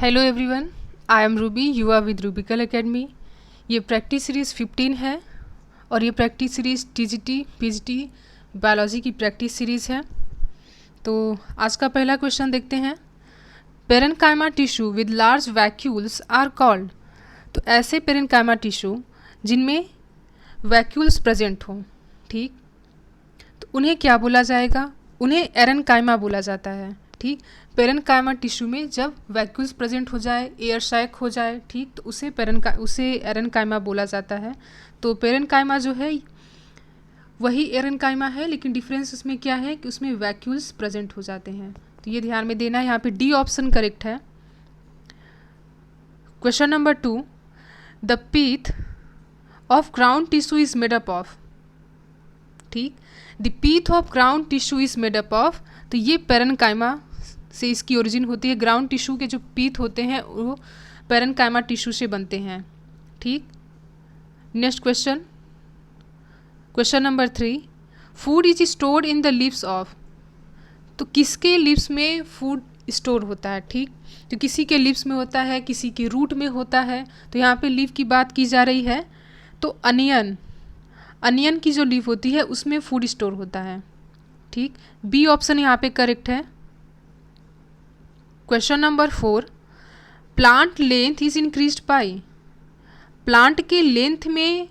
Hello everyone, I am Ruby, you are with Rubical academy. ये practice series 15 है और ये practice series TGT PGT biology की practice series है। तो आज का पहला क्वेश्चन देखते हैं। Parenchyma tissue with large vacuoles are called. तो ऐसे पेरेन्काइमा टिश्यू जिनमें वैक्यूल्स प्रेजेंट हों, ठीक, तो उन्हें क्या बोला जाएगा? उन्हें एरेन्काइमा बोला जाता है। ठीक, पेरेन्काइमा टिश्यू में जब वैक्यूल्स प्रेजेंट हो जाए, एयर सैक हो जाए, ठीक, तो उसे एरेन्काइमा बोला जाता है। तो पेरेन्काइमा जो है वही एरेन्काइमा है, लेकिन डिफरेंस उसमें क्या है कि उसमें वैक्यूल्स प्रेजेंट हो जाते हैं। तो ये ध्यान में देना है। यहाँ पे डी ऑप्शन करेक्ट है। Question number 2, the pith of ground tissue is made up of. ठीक, the pith of ground tissue is made up of. तो ये पेरेन्काइमा से इसकी ओरिजिन होती है। ग्राउंड टिश्यू के जो पीथ होते हैं वो पेरेन्काइमा टिश्यू से बनते हैं। ठीक, next question, question number 3, food is stored in the leaves of. तो किसके लिव्स में फूड स्टोर होता है? ठीक, तो किसी के लिव्स में होता है, किसी के रूट में होता है। तो यहाँ पे लिव की बात की जा रही है। तो अनियन की जो लिव होती है उसमें फूड स्टोर होता है। ठीक, बी ऑप्शन यहाँ पे करेक्ट है। Question number 4, plant length is increased by. Plant के लेंथ में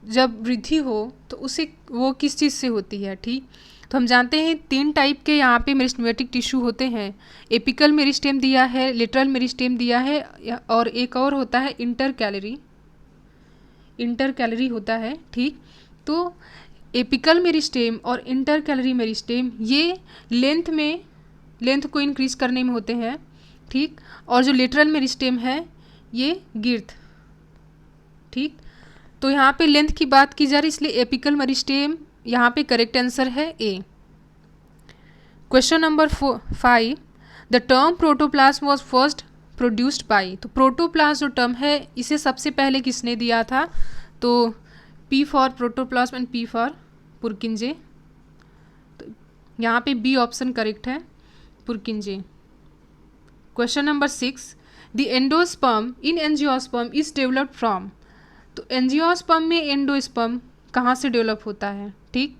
जब वृद्धि हो तो उसे वो किस चीज़ से होती है? ठीक, तो हम जानते हैं 3 टाइप के यहाँ पे मेरिस्टेमेटिक टिश्यू होते हैं। एपिकल मेरिस्टेम दिया है, लेटरल मेरिस्टेम दिया है, और एक और होता है इंटरकैलरी होता है। ठीक, तो एपिकल मेरिस्टेम और इंटरकैलरी मेरिस्टेम ये लेंथ को इंक्रीज करने में होते हैं। ठीक, और जो लेटरल मेरिस्टेम है ये गिर्थ। ठीक, तो यहाँ पे लेंथ की बात की जा रही, इसलिए एपिकल मेरिस्टेम यहाँ पे करेक्ट आंसर है A. Question number 5, the term protoplasm was first produced by. तो प्रोटोप्लाज्म जो टर्म है इसे सबसे पहले किसने दिया था? तो P for protoplasm and P for Purkinje. तो यहाँ पे बी ऑप्शन करेक्ट है, Purkinje. Question number 6, the endosperm in angiosperm is developed from. तो एंजियोस्पर्म में एंडोस्पर्म कहाँ से डेवलप होता है? ठीक,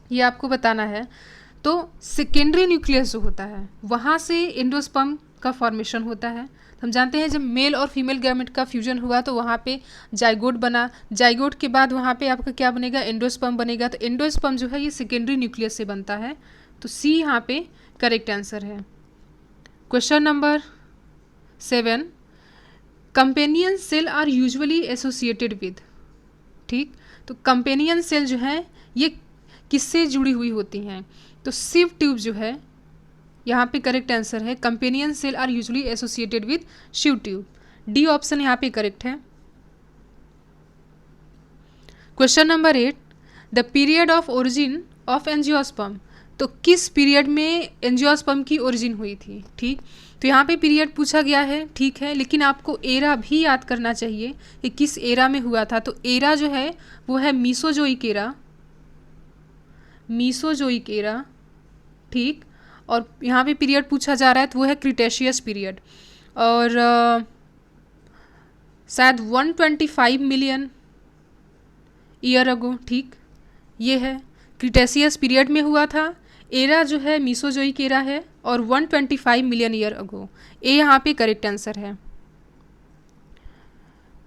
ये आपको बताना है। तो सेकेंडरी न्यूक्लियस जो होता है वहाँ से एंडोस्पर्म का फॉर्मेशन होता है। तो हम जानते हैं जब मेल और फीमेल गैमेट का फ्यूजन हुआ तो वहाँ पे जाइगोट बना, जाइगोट के बाद वहाँ पे आपका क्या बनेगा? एंडोस्पर्म बनेगा। तो एंडोस्पर्म जो है ये सेकेंडरी न्यूक्लियस से बनता है। तो सी यहाँ पे करेक्ट आंसर है। Question number 7, companion cell are usually associated with. ठीक, तो कंपेनियन सेल जो है ये किससे जुड़ी हुई होती हैं? तो सिव ट्यूब जो है यहाँ पे करेक्ट आंसर है। Companion cell are usually associated with sieve tube. D option यहाँ पे करेक्ट है। Question number 8, the period of origin of angiosperm. तो किस पीरियड में एंजियोस्पर्म की ओरिजिन हुई थी? ठीक, तो यहाँ पे पीरियड पूछा गया है, ठीक है, लेकिन आपको एरा भी याद करना चाहिए कि किस एरा में हुआ था। तो एरा जो है वो है मीसोजोइक एरा। ठीक, और यहाँ पे पीरियड पूछा जा रहा है तो वो है क्रिटेशियस पीरियड, और शायद 125 मिलियन ईयर अगो। ठीक, ये है क्रिटेशियस पीरियड में हुआ था। एरा जो है मीसोजोइक एरा है और 125 मिलियन ईयर अगो। ए यहाँ पे करेक्ट आंसर है।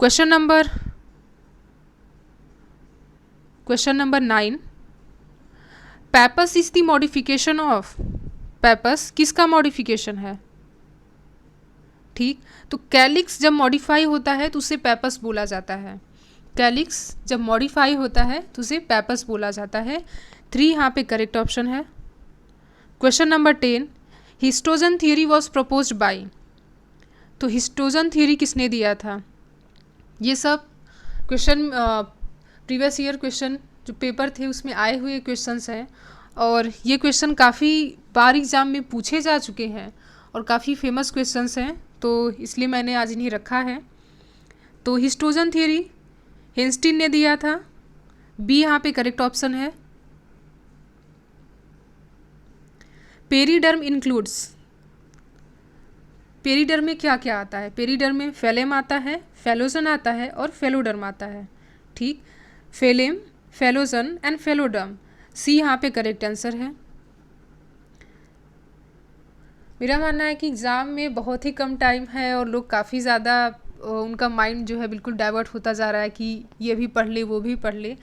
Question number 9, pappus is the modification of. Pappus किसका मॉडिफिकेशन है? ठीक, तो कैलिक्स जब मॉडिफाई होता है तो उसे पैपस बोला जाता है। कैलिक्स जब मॉडिफाई होता है तो उसे पैपस बोला जाता है। 3 यहाँ पे करेक्ट ऑप्शन है। Question number 10, histogen theory was proposed by. तो हिस्टोजन थियरी किसने दिया था? ये सब क्वेश्चन प्रीवियस ईयर क्वेश्चन जो पेपर थे उसमें आए हुए क्वेश्चंस हैं, और ये क्वेश्चन काफ़ी बार एग्जाम में पूछे जा चुके हैं और काफ़ी फेमस क्वेश्चंस हैं, तो इसलिए मैंने आज इन्हें रखा है। तो हिस्टोजन थियरी हेंस्टीन ने दिया था। बी यहाँ पे करेक्ट ऑप्शन है। Periderm includes. पेरिडर्म में क्या क्या आता है? पेरिडर्म में फेलेम आता है, फेलोजन आता है और फेलोडर्म आता है। ठीक, फेलेम, फेलोजन एंड फेलोडर्म, सी यहाँ पे करेक्ट आंसर है। मेरा मानना है कि एग्ज़ाम में बहुत ही कम टाइम है और लोग काफ़ी ज़्यादा उनका माइंड जो है बिल्कुल डाइवर्ट होता जा रहा है कि ये भी पढ़ ले वो भी पढ़ ले।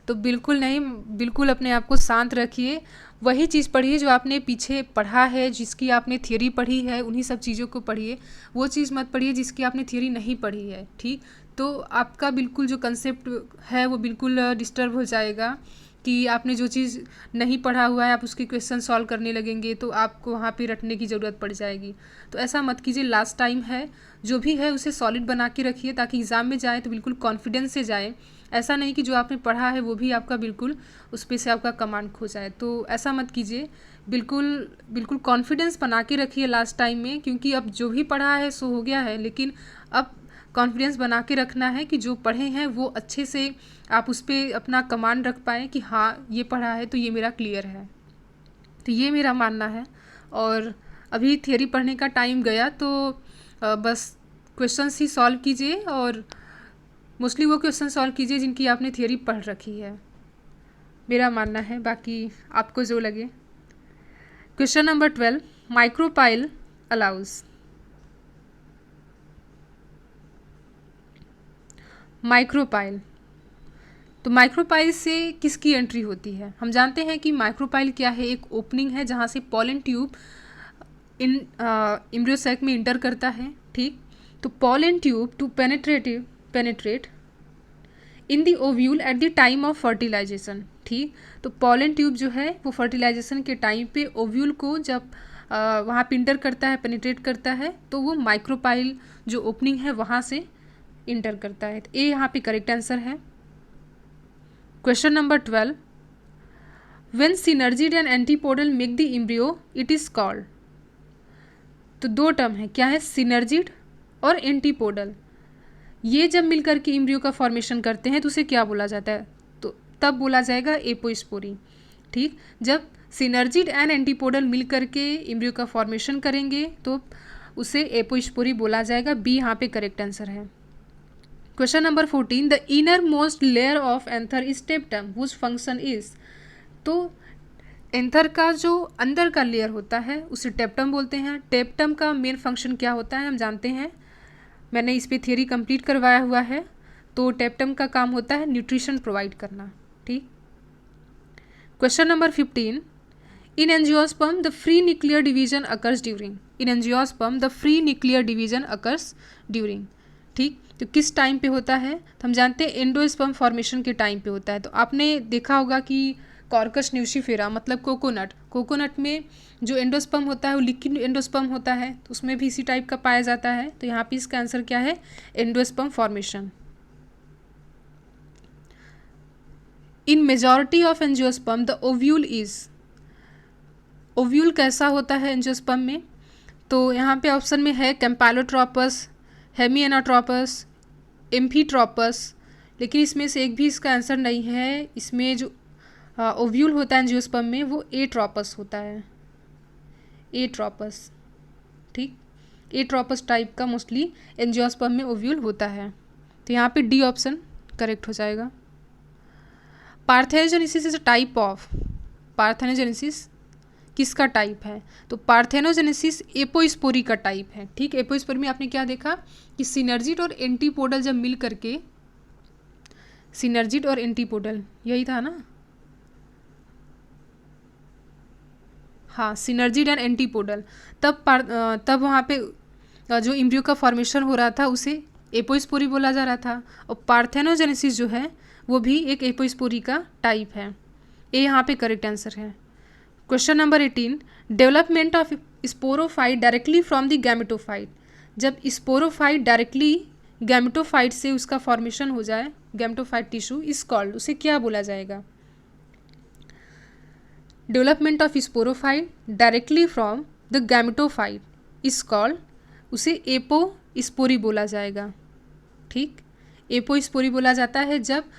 तो बिल्कुल नहीं, बिल्कुल अपने आप को शांत रखिए, वही चीज़ पढ़िए जो आपने पीछे पढ़ा है, जिसकी आपने थियोरी पढ़ी है, उन्हीं सब चीज़ों को पढ़िए। वो चीज़ मत पढ़िए जिसकी आपने थियोरी नहीं पढ़ी है। ठीक, तो आपका बिल्कुल जो कंसेप्ट है वो बिल्कुल डिस्टर्ब हो जाएगा कि आपने जो चीज़ नहीं पढ़ा हुआ है आप उसके क्वेश्चन सॉल्व करने लगेंगे तो आपको वहाँ पे रटने की ज़रूरत पड़ जाएगी। तो ऐसा मत कीजिए, लास्ट टाइम है, जो भी है उसे सॉलिड बना के रखिए ताकि एग्ज़ाम में जाए तो बिल्कुल कॉन्फिडेंस से जाए। ऐसा नहीं कि जो आपने पढ़ा है वो भी आपका बिल्कुल उस पर से आपका कमांड खो जाए। तो ऐसा मत कीजिए, बिल्कुल बिल्कुल कॉन्फिडेंस बना के रखिए लास्ट टाइम में, क्योंकि अब जो भी पढ़ा है सो हो गया है, लेकिन अब कॉन्फिडेंस बना के रखना है कि जो पढ़े हैं वो अच्छे से आप उस पर अपना कमांड रख पाएँ कि हाँ ये पढ़ा है तो ये मेरा क्लियर है। तो ये मेरा मानना है। और अभी थियरी पढ़ने का टाइम गया तो बस क्वेश्चंस ही सॉल्व कीजिए और मोस्टली वो क्वेश्चन सॉल्व कीजिए जिनकी आपने थियरी पढ़ रखी है, मेरा मानना है, बाकी आपको जो लगे। Question number 12, micropyle allows. Micropyle, तो माइक्रोपाइल से किसकी एंट्री होती है? हम जानते हैं कि माइक्रोपाइल क्या है, एक ओपनिंग है जहाँ से पॉलन ट्यूब एम्ब्रियो सैक में इंटर करता है। ठीक, तो pollen tube to penetrate in the ovule at the time of fertilisation. ठीक, तो पॉलन ट्यूब जो है वो फर्टिलाइजेशन के टाइम पे ओव्यूल को जब वहाँ पे इंटर करता है, पेनिट्रेट करता है, तो वो माइक्रोपाइल जो ओपनिंग है वहाँ से इंटर करता है। तो ये यहाँ पे करेक्ट आंसर है। Question number 12, when synergid and antipodal make the embryo it is called. तो दो टर्म है, क्या है? सिनर्जिड और एंटीपोडल। ये जब मिलकर के एम्ब्रियो का फॉर्मेशन करते हैं तो उसे क्या बोला जाता है? तो तब बोला जाएगा एपोस्पोरी। ठीक, जब सिनर्जिड एंड एंटीपोडल मिलकर के एम्ब्रियो का फॉर्मेशन करेंगे तो उसे एपोस्पोरी बोला जाएगा। बी यहाँ पे करेक्ट आंसर है। Question number 14, the innermost layer of anther is tapetum whose function is. तो एंथर का जो अंदर का लेयर होता है उसे टेप्टम बोलते हैं। टेप्टम का मेन फंक्शन क्या होता है हम जानते हैं, मैंने इस पे थियरी कंप्लीट करवाया हुआ है। तो टेप्टम का काम होता है न्यूट्रिशन प्रोवाइड करना। ठीक, question number 15, in angiosperm the free nuclear division occurs during. In angiosperm the free nuclear division occurs during. ठीक, तो किस टाइम पे होता है? तो हम जानते हैं एंडोस्पर्म फॉर्मेशन के टाइम पे होता है। तो आपने देखा होगा कि कॉर्कस न्यूसिफेरा मतलब कोकोनट में जो एंडोस्पर्म होता है वो लिक्विड एंडोस्पर्म होता है, तो उसमें भी इसी टाइप का पाया जाता है। तो यहाँ पे इसका आंसर क्या है? Endosperm formation. In majority of angiosperm the ovule is. Ovule कैसा होता है एंजियोस्पर्म में? तो यहाँ पे ऑप्शन में है कैम्पैलोट्रोपस, हेमिएनाट्रोपस, एम्फीट्रोपस, लेकिन इसमें से एक भी इसका आंसर नहीं है। इसमें जो ओव्यूल होता है एंजियोस्पर्म में वो एट्रोपस होता है, एट्रोपस। ठीक, एट्रोपस टाइप का मोस्टली एंजियोस्पर्म में ओव्यूल होता है। तो यहाँ पे डी ऑप्शन करेक्ट हो जाएगा। Parthenogenesis is a type of. Parthenogenesis किसका टाइप है? तो पार्थेनोजेनेसिस एपोस्पोरी का टाइप है। ठीक, एपोस्पोरी में आपने क्या देखा कि सिनर्जिड और एंटीपोडल जब मिल करके, सिनर्जिड और एंटीपोडल यही था ना, हाँ, सिनर्जिड एंड एंटीपोडल, तब वहाँ पे जो एम्ब्रियो का फॉर्मेशन हो रहा था उसे एपोस्पोरी बोला जा रहा था। और पार्थेनोजेनेसिस जो है वो भी एक एपोस्पोरी का टाइप है। ये यहाँ पे करेक्ट आंसर है। Question number 18, development of sporophyte directly from the gametophyte. जब स्पोरोफाइट डायरेक्टली गैमेटोफाइट से उसका फॉर्मेशन हो जाए, गैमेटोफाइट टिश्यू इज कॉल्ड, उसे क्या बोला जाएगा? Development of sporophyte directly from the gametophyte is called, उसे एपोस्पोरी बोला जाएगा। ठीक, एपोस्पोरी बोला जाता है जब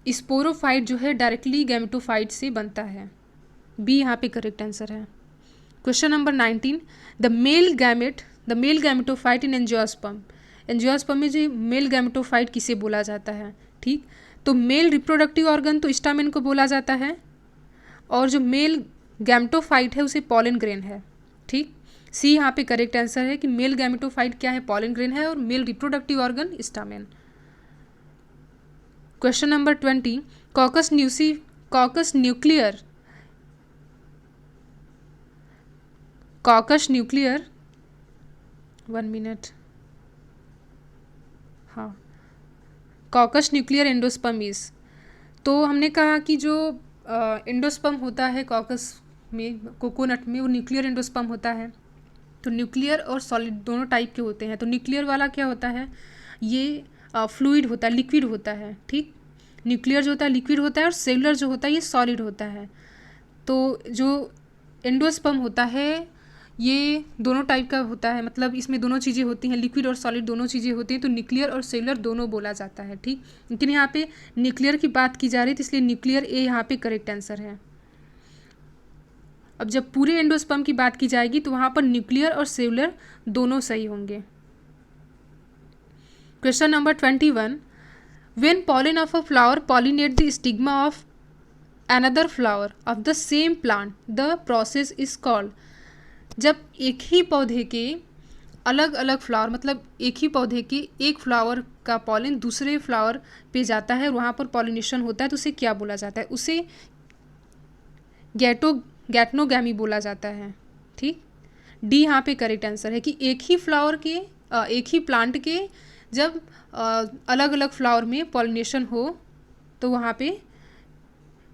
स्पोरोफाइट जो है डायरेक्टली गैमेटोफाइट से बनता है। बी यहाँ पे करेक्ट आंसर है। Question number 19, the male gamete the male gametophyte in angiosperm. Angiosperm में जो मेल गैमेटोफाइट किसे बोला जाता है, ठीक। तो मेल रिप्रोडक्टिव ऑर्गन तो स्टामेन को बोला जाता है, और जो मेल गैमेटोफाइट है उसे पॉलन ग्रेन है, ठीक। सी यहाँ पे करेक्ट आंसर है कि मेल गैमेटोफाइट क्या है, पॉलन ग्रेन है, और male reproductive organ stamen. Question number 20, caucus nuclear 1 minute, हाँ, कॉकस न्यूक्लियर एंडोस्पर्म इज। तो हमने कहा कि जो एंडोस्पर्म होता है कॉकस में, कोकोनट में, वो न्यूक्लियर एंडोस्पर्म होता है। तो न्यूक्लियर और सॉलिड दोनों टाइप के होते हैं। तो न्यूक्लियर वाला क्या होता है, ये फ्लूइड होता है, लिक्विड होता है, ठीक। न्यूक्लियर जो होता है लिक्विड होता है, और सेलुलर जो होता है ये सॉलिड होता है। तो जो एंडोस्पर्म होता है ये दोनों टाइप का होता है, मतलब इसमें दोनों चीज़ें होती हैं, लिक्विड और सॉलिड दोनों चीज़ें होती हैं। तो न्यूक्लियर और सेलुलर दोनों बोला जाता है, ठीक। लेकिन यहाँ पे न्यूक्लियर की बात की जा रही है, तो इसलिए न्यूक्लियर ए यहाँ पे करेक्ट आंसर है। अब जब पूरे एंडोस्पर्म की बात की जाएगी तो वहाँ पर न्यूक्लियर और सेलुलर दोनों सही होंगे। Question number 21, when pollen of a flower pollinate the stigma of another flower of the same plant the process is called. जब एक ही पौधे के अलग अलग फ्लावर, मतलब एक ही पौधे के एक फ्लावर का पॉलन दूसरे फ्लावर पे जाता है और वहाँ पर पॉलिनेशन होता है, तो उसे क्या बोला जाता है, उसे गैटनोगैमी बोला जाता है, ठीक। डी यहाँ पे करेक्ट आंसर है कि एक ही फ्लावर के एक ही प्लांट के जब अलग अलग फ्लावर में पॉलिनेशन हो तो वहाँ पे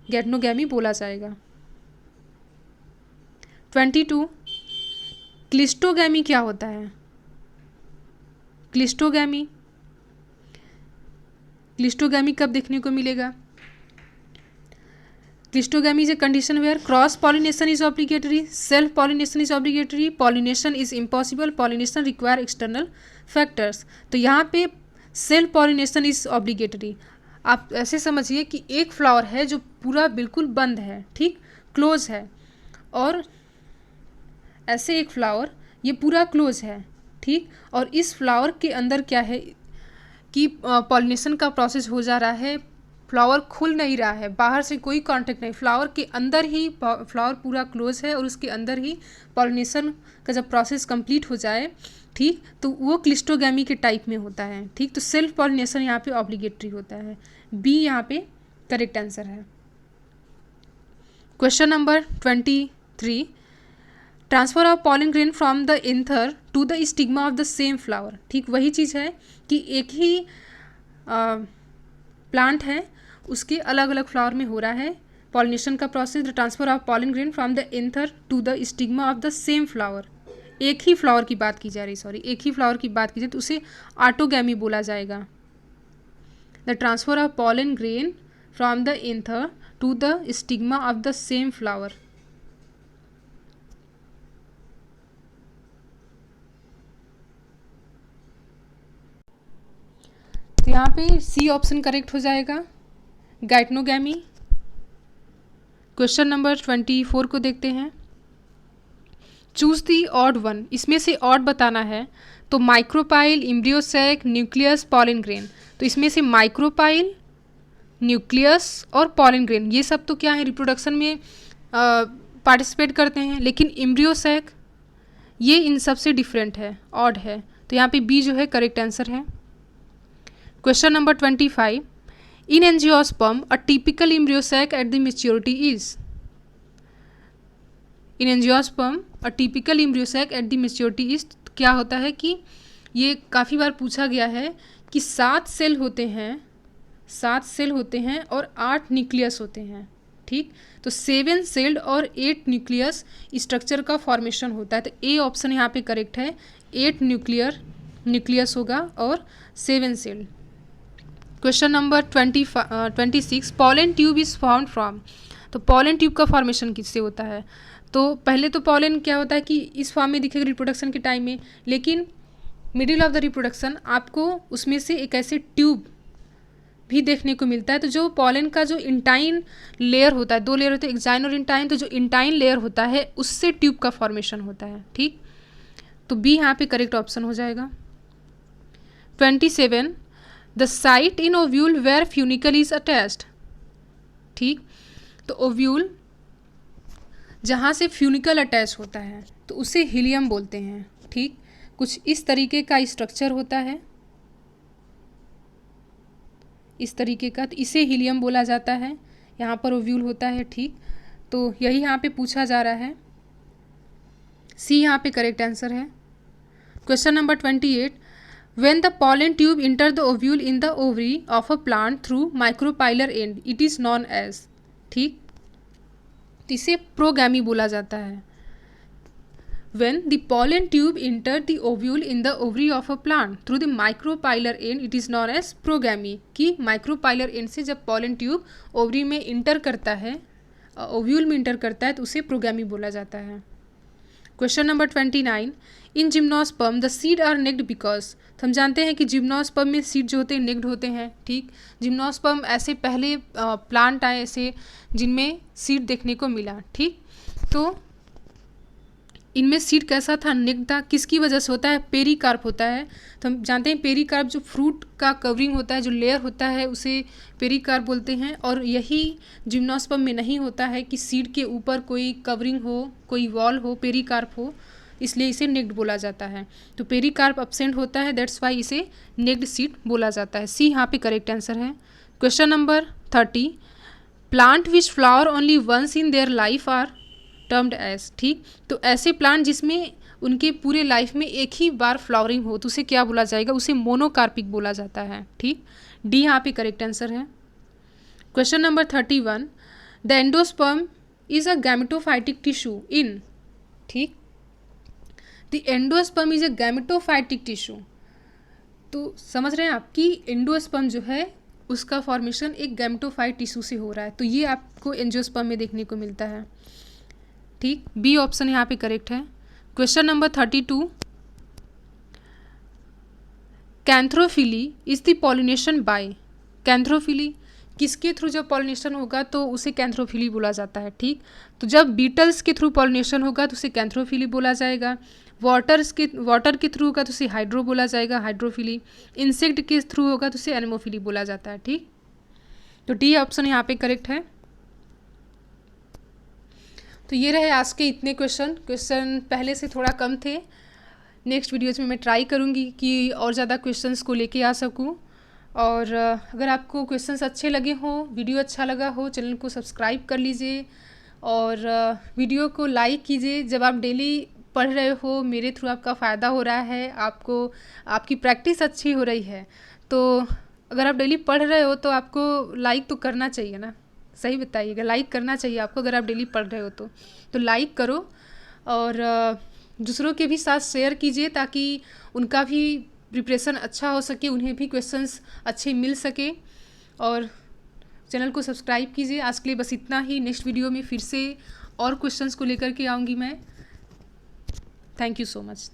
गैटनोगैमी बोला जाएगा। 22, क्लिस्टोगैमी क्या होता है। क्लिस्टोगैमी कब देखने को मिलेगा। Cleistogamy is a condition where cross pollination is obligatory, self pollination is obligatory, pollination is impossible, pollination require external factors. तो यहाँ पे सेल्फ पॉलिनेशन इज ऑब्लिगेटरी। आप ऐसे समझिए कि एक फ्लावर है जो पूरा बिल्कुल बंद है, ठीक, क्लोज है, और ऐसे एक फ्लावर ये पूरा क्लोज है, ठीक, और इस फ्लावर के अंदर क्या है कि पॉलिनेशन का प्रोसेस हो जा रहा है, फ्लावर खुल नहीं रहा है, बाहर से कोई कांटेक्ट नहीं, फ्लावर के अंदर ही फ्लावर पूरा क्लोज है और उसके अंदर ही पॉलिनेशन का जब प्रोसेस कंप्लीट हो जाए, ठीक, तो वो क्लिस्टोगैमी के टाइप में होता है, ठीक। तो सेल्फ पॉलिनेशन यहाँ पे ऑब्लिगेटरी होता है। बी यहाँ पे करेक्ट आंसर है। Question number 23, transfer of pollen grain from the anther to the stigma of the same flower. ठीक, वही चीज़ है कि एक ही प्लांट है, उसके अलग अलग फ्लावर में हो रहा है पॉलिनेशन का process. The transfer of pollen grain from the anther to the stigma of the same flower. एक ही फ्लावर की बात की जा रही, एक ही फ्लावर की बात की जाए तो उसे ऑटोगैमी बोला जाएगा। The transfer of pollen grain from the anther to the stigma of the same flower. तो यहाँ पे सी ऑप्शन करेक्ट हो जाएगा, गाइटनोगैमी। क्वेश्चन नंबर 24 को देखते हैं। चूज दी ऑड वन, इसमें से ऑड बताना है। तो माइक्रोपाइल, इम्ब्रियोसैक, न्यूक्लियस, पॉलन ग्रेन। तो इसमें से माइक्रोपाइल, न्यूक्लियस और पॉलन ग्रेन ये सब तो क्या है, रिप्रोडक्शन में पार्टिसिपेट करते हैं, लेकिन इम्ब्रियोसैक ये इन सब से डिफरेंट है, ऑड है। तो यहाँ पे बी जो है करेक्ट आंसर है। Question number 25, in angiosperm a typical embryo sac at the maturity is. In angiosperm a typical embryo sac at the maturity is, क्या होता है कि ये काफ़ी बार पूछा गया है कि 7 सेल होते हैं, 7 सेल होते हैं और 8 न्यूक्लियस होते हैं। ठीक, तो 7 सेल्ड और 8 न्यूक्लियस स्ट्रक्चर का फॉर्मेशन होता है। तो ए ऑप्शन यहाँ पे करेक्ट है, 8 न्यूक्लियस होगा और 7 sailed. Question number 26, pollen tube is found from. तो पॉलन ट्यूब का फॉर्मेशन किससे होता है। तो पहले तो पॉलन क्या होता है कि इस फॉर्म में दिखेगा रिप्रोडक्शन के टाइम में, लेकिन मिडिल ऑफ द रिप्रोडक्शन आपको उसमें से एक ऐसे ट्यूब भी देखने को मिलता है। तो जो पॉलन का जो इंटाइन लेयर होता है, 2 लेयर होते हैं, एक्साइन और इंटाइन। तो जो इंटाइन लेयर होता है उससे ट्यूब का फॉर्मेशन होता है। ठीक, तो बी यहाँ पे करेक्ट ऑप्शन हो जाएगा। 27 the site in ovule where funicle is attached. ठीक, तो ओव्यूल जहाँ से फ्यूनिकल अटैच होता है तो उसे हीलियम बोलते हैं। ठीक, कुछ इस तरीके का स्ट्रक्चर होता है, इस तरीके का, तो इसे हीलियम बोला जाता है। यहाँ पर ओव्यूल होता है। ठीक, तो यही यहाँ पे पूछा जा रहा है। सी यहाँ पे करेक्ट आंसर है। Question number 28 when the pollen tube enter the ovule in the ovary of a plant through micropylar and it is known as. ठीक, तो इसे प्रोगैमी बोला जाता है। When the pollen tube enter the ovule in the ovary of a plant through the micropylar end, it is known as progamy। कि micropylar end से जब pollen tube ovary में इंटर करता है, ओव्यूल में इंटर करता है, तो उसे प्रोगैमी बोला जाता है। Question number 29 in gymnosperm the seed are naked because. तो हम जानते हैं कि जिम्नोस्पर्म में सीड जो होते हैं नेक्ड होते हैं। ठीक, जिम्नोस्पर्म ऐसे पहले प्लांट आए ऐसे जिनमें सीड देखने को मिला। ठीक, तो इनमें सीड कैसा था, नेक्ड था। किसकी वजह से होता है, पेरिकार्प होता है। तो हम जानते हैं पेरिकार्प जो फ्रूट का कवरिंग होता है, जो लेयर होता है, उसे पेरिकार्प बोलते हैं। और यही जिम्नोस्पर्म में नहीं होता है कि सीड के ऊपर कोई कवरिंग हो, कोई वॉल हो, पेरिकार्प हो, इसलिए इसे नेक्ड बोला जाता है। तो पेरिकार्प एब्सेंट होता है, दैट्स वाई इसे नेक्ड सीड बोला जाता है। सी यहाँ पे करेक्ट आंसर है। Question number 30 plant which flower only once in their life are termed as. ठीक, तो ऐसे प्लांट जिसमें उनके पूरे लाइफ में एक ही बार फ्लावरिंग हो तो उसे क्या बोला जाएगा, उसे मोनोकार्पिक बोला जाता है। ठीक, डी यहाँ पे करेक्ट आंसर है। Question number 31 the endosperm is a gametophytic tissue in. ठीक, the endosperm is a gametophytic tissue. तो समझ रहे हैं आप कि एंडोस्पर्म जो है उसका फॉर्मेशन एक गैमेटोफाइट टिश्यू से हो रहा है, तो ये आपको एंजियोस्पर्म में देखने को मिलता है। ठीक, बी ऑप्शन यहाँ पे करेक्ट है। Question number 32 cantharophily is the pollination by. Cantharophily किसके थ्रू जब पॉलिनेशन होगा तो उसे कैंथ्रोफिली बोला जाता है। ठीक, तो जब बीटल्स के थ्रू पॉलिनेशन होगा तो उसे कैंथ्रोफिली बोला जाएगा। वाटर के थ्रू होगा तो उसे हाइड्रो बोला जाएगा, हाइड्रोफिली। इंसेक्ट के थ्रू होगा तो उसे एनेमोफिली बोला जाता है। ठीक, तो डी ऑप्शन यहाँ पे करेक्ट है। तो ये रहे आज के इतने क्वेश्चन पहले से थोड़ा कम थे। नेक्स्ट वीडियोज़ में मैं ट्राई करूँगी कि और ज़्यादा क्वेश्चंस को लेके आ सकूँ। और अगर आपको क्वेश्चंस अच्छे लगे हों, वीडियो अच्छा लगा हो, चैनल को सब्सक्राइब कर लीजिए और वीडियो को लाइक कीजिए। जब आप डेली पढ़ रहे हो, मेरे थ्रू आपका फ़ायदा हो रहा है, आपको आपकी प्रैक्टिस अच्छी हो रही है, तो अगर आप डेली पढ़ रहे हो तो आपको लाइक तो करना चाहिए ना। सही बताइएगा, लाइक करना चाहिए आपको अगर आप डेली पढ़ रहे हो तो लाइक करो और दूसरों के भी साथ शेयर कीजिए ताकि उनका भी प्रिपरेशन अच्छा हो सके, उन्हें भी क्वेश्चंस अच्छे मिल सके। और चैनल को सब्सक्राइब कीजिए। आज के लिए बस इतना ही। नेक्स्ट वीडियो में फिर से और क्वेश्चंस को लेकर के आऊँगी मैं। Thank you so much.